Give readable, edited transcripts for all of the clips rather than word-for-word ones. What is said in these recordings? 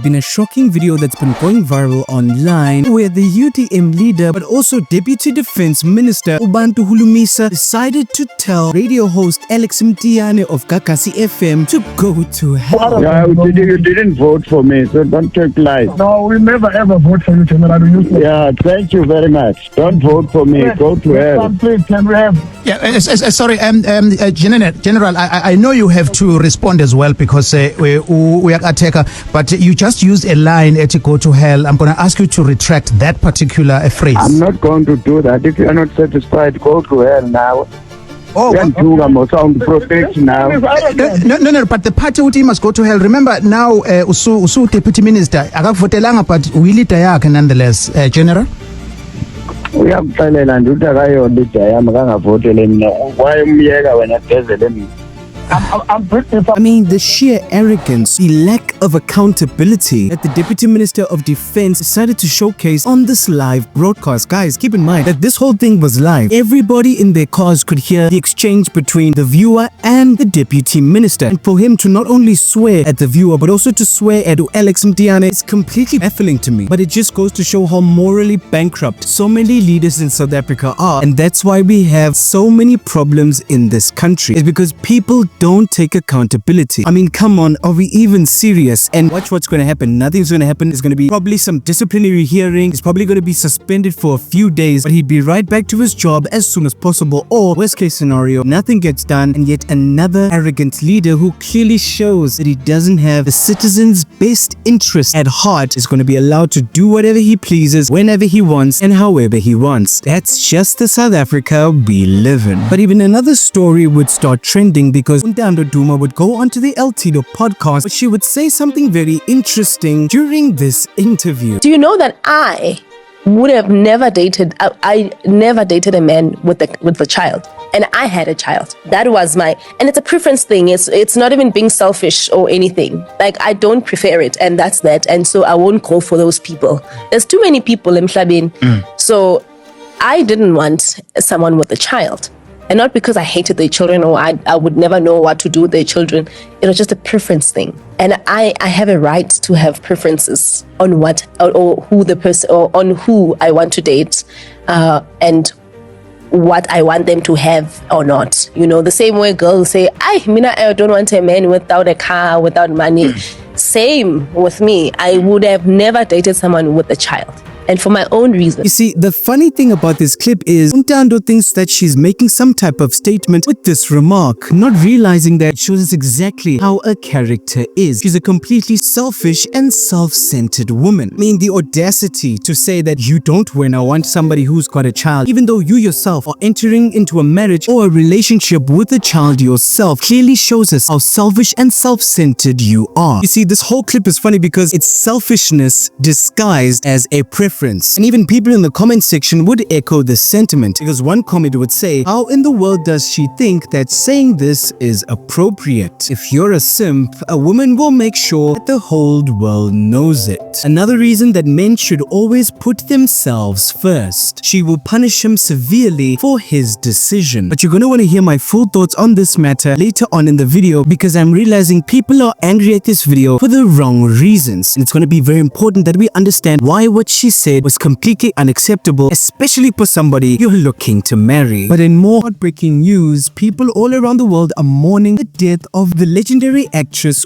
been a shocking video that's been going viral online where the UDM leader but also Deputy Defense Minister Ubantu Hulumisa decided to tell radio host Alex Mtiane of Kakasi FM to go to hell. Yeah, you didn't vote for me, so don't take lies. No, we never ever vote for you, General. Yeah, thank you very much. Don't vote for me. Go to hell. Please, can we have... Yeah, sorry, General, I know you have to respond as well because we are attacker, but you just used a line at go to hell. I'm going to ask you to retract that particular phrase. I'm not going to do that. If you are not satisfied, go to hell now. Oh, sound protect now. No, but the party uthi must go to hell. Remember now, usu deputy minister akavotelanga, but uyilida yakhe nonetheless, General. Uyakuxelela nje ukuthi akayolida yami akangavotele mina. Why umyeka wena gezele mina? I mean, the sheer arrogance, the lack of accountability that the Deputy Minister of Defense decided to showcase on this live broadcast. Guys, keep in mind that this whole thing was live. Everybody in their cars could hear the exchange between the viewer and the Deputy Minister. And for him to not only swear at the viewer, but also to swear at Alex Mtiane is completely baffling to me. But it just goes to show how morally bankrupt so many leaders in South Africa are. And that's why we have so many problems in this country. It's because people don't take accountability. I mean, come on, are we even serious? And watch what's going to happen. Nothing's going to happen. There's going to be probably some disciplinary hearing. He's probably going to be suspended for a few days, but he'd be right back to his job as soon as possible. Or worst case scenario, nothing gets done and yet another arrogant leader who clearly shows that he doesn't have the citizens' best interest at heart is going to be allowed to do whatever he pleases, whenever he wants and however he wants. That's just the South Africa we live in. But even another story would start trending because Ntando Duma would go onto the l-tido podcast, but she would say something very interesting during this interview. Do you know that I would have never dated, I never dated a man with a child, and I had a child. That was my, and it's a preference thing. It's not even being selfish or anything. Like, I don't prefer it, and that's that. And so I won't go for those people. There's too many people in Mhlabeni. So I didn't want someone with a child. And not because I hated their children or I would never know what to do with their children. It was just a preference thing. And I have a right to have preferences on what or who the person or on who I want to date and what I want them to have or not. You know, the same way girls say, I don't want a man without a car, without money. Same with me. I would have never dated someone with a child. And for my own reason. You see, the funny thing about this clip is Ntando thinks that she's making some type of statement with this remark, not realizing that it shows us exactly how a character is. She's a completely selfish and self-centered woman. I mean, the audacity to say that you don't win or want somebody who's got a child, even though you yourself are entering into a marriage or a relationship with a child yourself, clearly shows us how selfish and self-centered you are. You see, this whole clip is funny because it's selfishness disguised as a preference. And even people in the comment section would echo this sentiment, because one comment would say, how in the world does she think that saying this is appropriate? If you're a simp, a woman will make sure that the whole world knows it. Another reason that men should always put themselves first. She will punish him severely for his decision. But you're going to want to hear my full thoughts on this matter later on in the video, because I'm realizing people are angry at this video for the wrong reasons. And it's going to be very important that we understand why what she said was completely unacceptable, especially for somebody you're looking to marry. But in more heartbreaking news, people all around the world are mourning the death of the legendary actress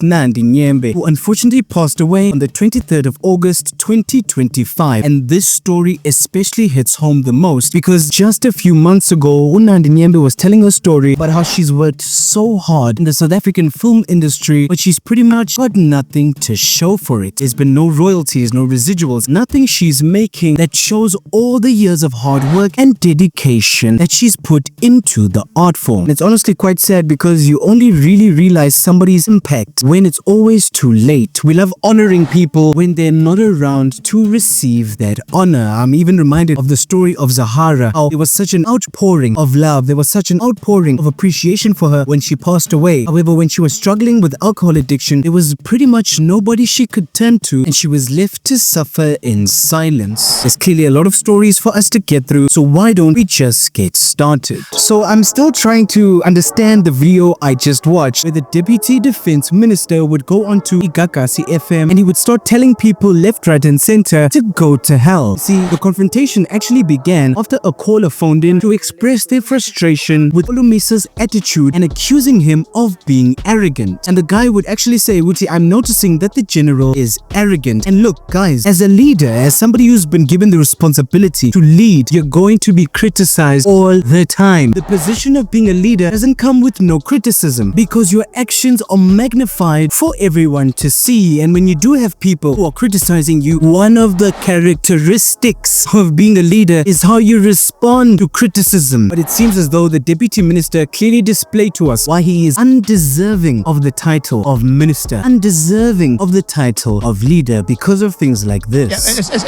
Nandi Nyembe, who unfortunately passed away on the 23rd of August 2025. And this story especially hits home the most because just a few months ago, Nandi Nyembe was telling her story about how she's worked so hard in the South African film industry, but she's pretty much got nothing to show for it. There's been no royalties, no residuals, nothing she's making that shows all the years of hard work and dedication that she's put into the art form. And it's honestly quite sad because you only really realize somebody's impact when it's always too late. We love honoring people when they're not around to receive that honor. I'm even reminded of the story of Zahara, how there was such an outpouring of love, there was such an outpouring of appreciation for her when she passed away. However, when she was struggling with alcohol addiction, there was pretty much nobody she could turn to, and she was left to suffer in breaking silence. There's clearly a lot of stories for us to get through, so why don't we just get started? So I'm still trying to understand the video I just watched, where the Deputy Defense Minister would go onto Igagasi FM and he would start telling people left, right and center to go to hell. See, the confrontation actually began after a caller phoned in to express their frustration with Olumisa's attitude and accusing him of being arrogant. And the guy would actually say, Wuti, I'm noticing that the general is arrogant. And look, guys, as a leader, as somebody who's been given the responsibility to lead, you're going to be criticized all the time. The position of being a leader doesn't come with no criticism, because your actions are magnified for everyone to see. And when you do have people who are criticizing you, one of the characteristics of being a leader is how you respond to criticism. But it seems as though the deputy minister clearly displayed to us why he is undeserving of the title of minister, undeserving of the title of leader, because of things like this.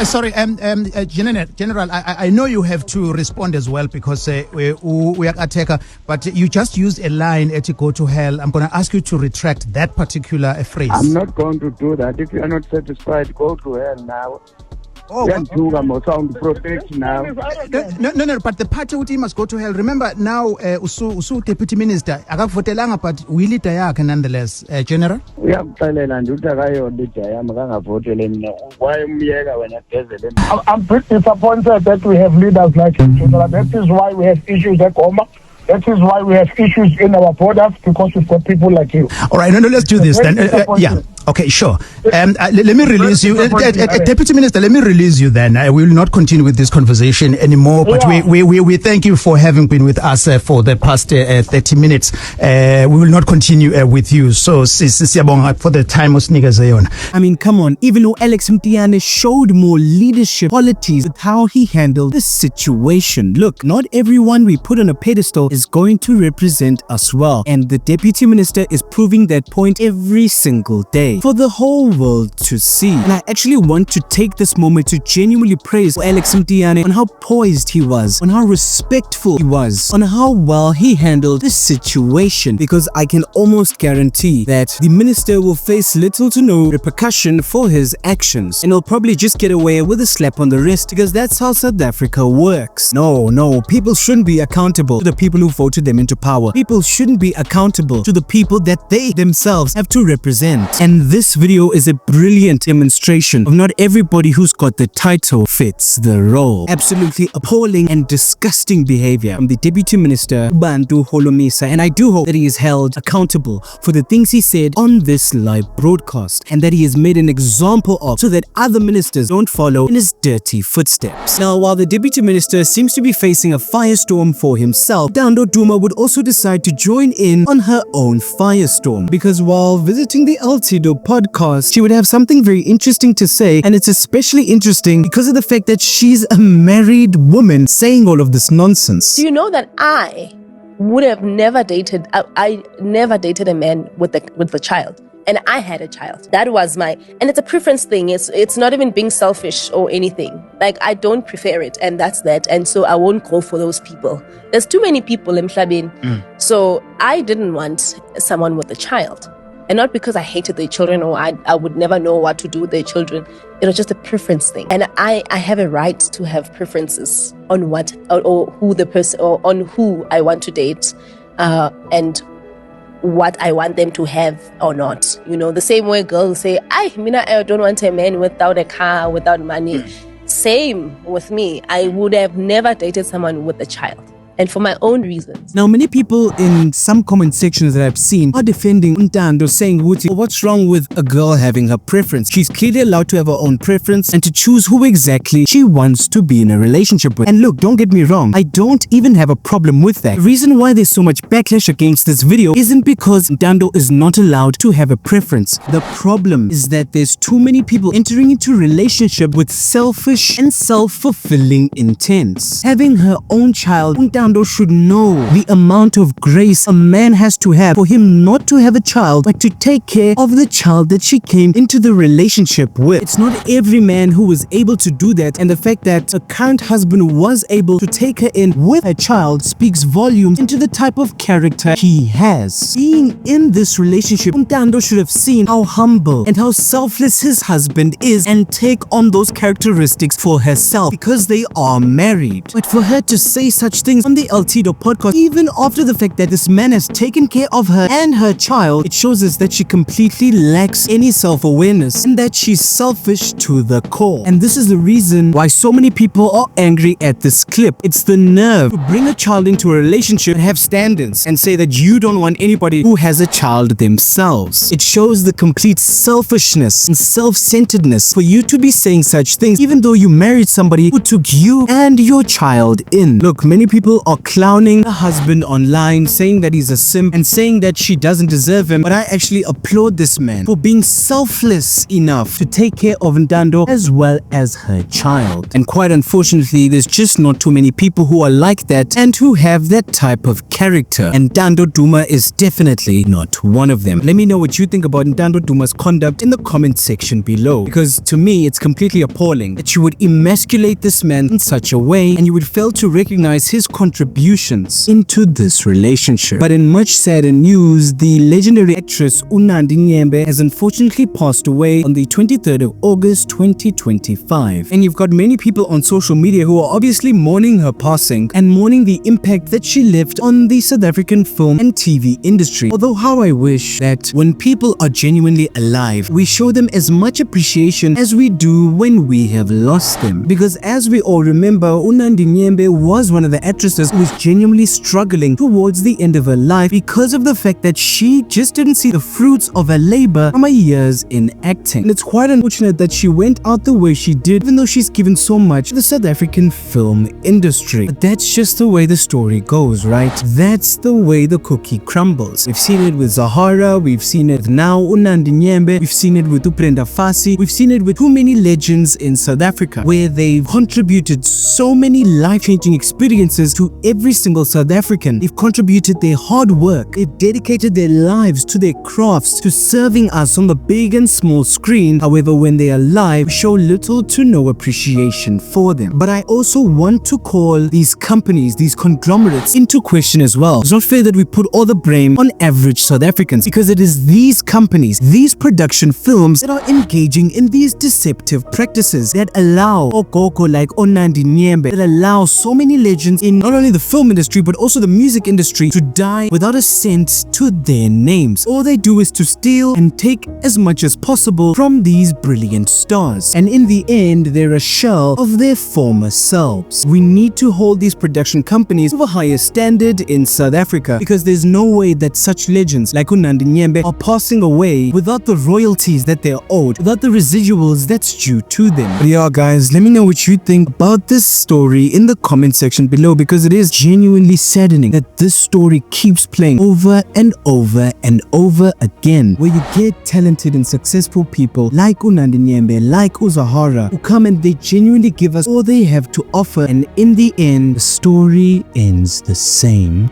Sorry, General, I know you have to respond as well, because we are attacker, but you just used a line at go to hell. I'm going to ask you to retract that particular phrase. I'm not going to do that. If you are not satisfied, go to hell now. Oh, sound protect now. No, but the party team must go to hell. Remember now, Usu Deputy Minister, akakuvotelanga, but we leader yakhe nonetheless, General. Uyakuxelela nje ukuthi akayolida yami akangavotele mina. Why umyeka wena gezele? I'm pretty disappointed that we have leaders like him. That is why we have issues at Goma. That is why we have issues in our borders, because we've got people like you. All right, no, let's do this then. Yeah. Okay, sure. Let me release you. Deputy Minister, let me release you then. We will not continue with this conversation anymore, but we thank you for having been with us for the past 30 minutes. We will not continue with you. So, siyabonga for the time osinikeze yona. I mean, come on. Even though Alex Mtiane showed more leadership qualities with how he handled the situation. Look, not everyone we put on a pedestal is going to represent us well. And the Deputy Minister is proving that point every single day for the whole world to see. And I actually want to take this moment to genuinely praise Alex Mtiane on how poised he was, on how respectful he was, on how well he handled this situation, because I can almost guarantee that the minister will face little to no repercussion for his actions, and he'll probably just get away with a slap on the wrist, because that's how South Africa works. No, people shouldn't be accountable to the people who voted them into power. People shouldn't be accountable to the people that they themselves have to represent. And this video is a brilliant demonstration of not everybody who's got the title fits the role. Absolutely appalling and disgusting behavior from the Deputy Minister Bantu Holomisa, and I do hope that he is held accountable for the things he said on this live broadcast, and that he is made an example of, so that other ministers don't follow in his dirty footsteps. Now, while the Deputy Minister seems to be facing a firestorm for himself, Ntando Duma would also decide to join in on her own firestorm, because while visiting the l-tido podcast, she would have something very interesting to say, and it's especially interesting because of the fact that she's a married woman saying all of this nonsense. Do you know that I would have never dated, I never dated a man with the child. And I had a child. That was my, and it's a preference thing. It's not even being selfish or anything. Like, I don't prefer it, and that's that. And so I won't go for those people. There's too many people in Mhlabeni. So I didn't want someone with a child. And not because I hated their children or I would never know what to do with their children. It was just a preference thing. And I have a right to have preferences on what or who the person, or on who I want to date, and what I want them to have or not. You know, the same way girls say, I don't want a man without a car, without money. Same with me. I would have never dated someone with a child. And for my own reasons. Now, many people in some comment sections that I've seen are defending Ntando, saying, Wuti, what's wrong with a girl having her preference? She's clearly allowed to have her own preference and to choose who exactly she wants to be in a relationship with. And look, don't get me wrong, I don't even have a problem with that. The reason why there's so much backlash against this video isn't because Ntando is not allowed to have a preference. The problem is that there's too many people entering into a relationship with selfish and self-fulfilling intents. Having her own child, Ntando Ntando should know the amount of grace a man has to have for him not to have a child, but to take care of the child that she came into the relationship with. It's not every man who was able to do that, and the fact that a current husband was able to take her in with a child speaks volumes into the type of character he has. Being in this relationship, Ntando should have seen how humble and how selfless his husband is and take on those characteristics for herself because they are married. But for her to say such things on the l-tido podcast, even after the fact that this man has taken care of her and her child, it shows us that she completely lacks any self-awareness and that she's selfish to the core. And this is the reason why so many people are angry at this clip. It's the nerve to bring a child into a relationship and have standards and say that you don't want anybody who has a child themselves. It shows the complete selfishness and self-centeredness for you to be saying such things even though you married somebody who took you and your child in. Look, many people are clowning the husband online, saying that he's a simp and saying that she doesn't deserve him, but I actually applaud this man for being selfless enough to take care of Ntando as well as her child. And quite unfortunately, there's just not too many people who are like that and who have that type of character, and Ntando Duma is definitely not one of them. Let me know what you think about Ntando Duma's conduct in the comment section below, because to me it's completely appalling that you would emasculate this man in such a way and you would fail to recognize his contributions into this relationship. But in much sadder news, the legendary actress Nandi Nyembe has unfortunately passed away on the 23rd of August 2025, and you've got many people on social media who are obviously mourning her passing and mourning the impact that she left on the South African film and TV industry. Although how I wish that when people are genuinely alive, we show them as much appreciation as we do when we have lost them. Because as we all remember, Nandi Nyembe was one of the actresses who was genuinely struggling towards the end of her life because of the fact that she just didn't see the fruits of her labor from her years in acting. And it's quite unfortunate that she went out the way she did, even though she's given so much to the South African film industry. But that's just the way the story goes, right? That's the way the cookie crumbles. We've seen it with Zahara, we've seen it now Nandi Nyembe, we've seen it with Uprenda Fasi, we've seen it with too many legends in South Africa, where they've contributed so many life-changing experiences to every single South African. They've contributed their hard work, they've dedicated their lives to their crafts, to serving us on the big and small screen. However, when they are alive, we show little to no appreciation for them. But I also want to call these companies, these conglomerates, into question as well. It's not fair that we put all the blame on average South Africans, because it is these companies, these production films that are engaging in these deceptive practices that allow Okoko like Nandi Nyembe, that allow so many legends in not only the film industry but also the music industry to die without a cent to their names. All they do is to steal and take as much as possible from these brilliant stars, and in the end they're a shell of their former selves. We need to hold these production companies to a higher standard in South Africa, because there's no way that such legends like Nandi Nyembe are passing away without the royalties that they're owed, without the residuals that's due to them. But yeah guys, let me know what you think about this story in the comment section below, because it is genuinely saddening that this story keeps playing over and over and over again, where you get talented and successful people like Nandi Nyembe, like Zahara, who come and they genuinely give us all they have to offer, and in the end the story ends the same